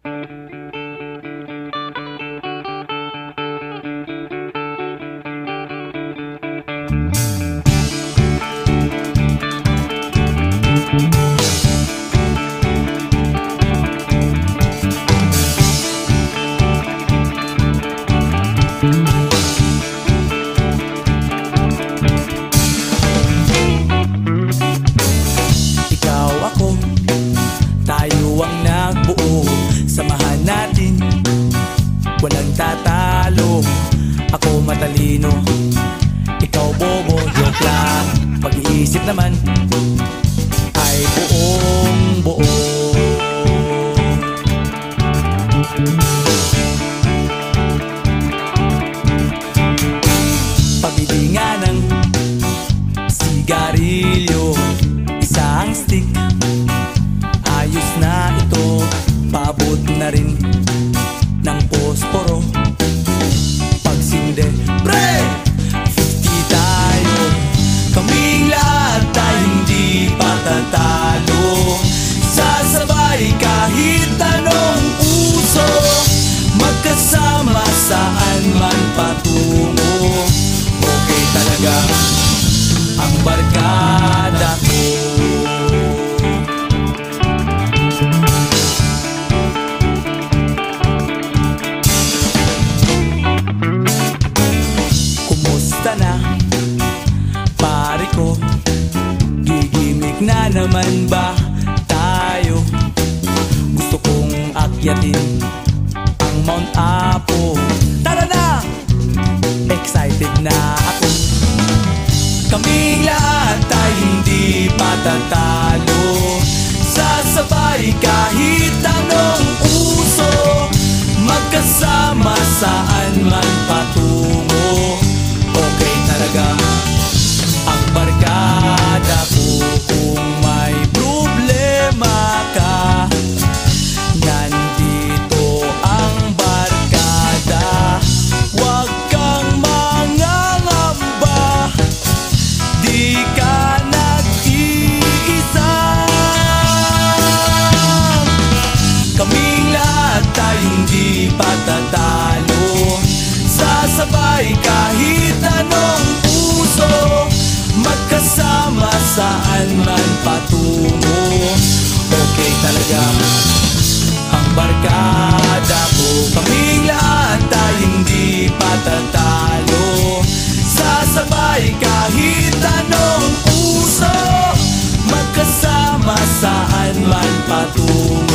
Ikaw, ako, tayo ang nagbuo. Samahan natin, walang tatalo. Ako matalino, ikaw bobo. Joke lang, pag-iisip naman ay buong buo. Pabibingan ng sigarilyo, isang stick, ayos na ito. Paabot na rin ng posporo. Pagsinde, pre! 50 tayo, kaming lahat tayo hindi patatalo. Sasabay kahit anong uso, magkasama saan man patungo. Okay talaga ang barkada ko. Kumusta na, pare ko? Gigimik na naman ba tayo? Gusto kong akyatin ang Mount Apo. Tara na! Excited na ako. Kaming lahat tayo hindi patatalo. Sasabay kahit anong uso, magkasama saan man patungo. Okay talaga ang barkada ko. Kung may problema ka, nandito ang barkada. Huwag kang mangangamba, di ka nag-iisa. Kaming lahat tayo hindi patatalo. Sasabay kahit anong uso, magkasama saan man patungo. Okay talaga ang barkada ko. Kaming lahat tayo hindi patatalo. Sasabay kahit anong uso, magkasama saan man patungo.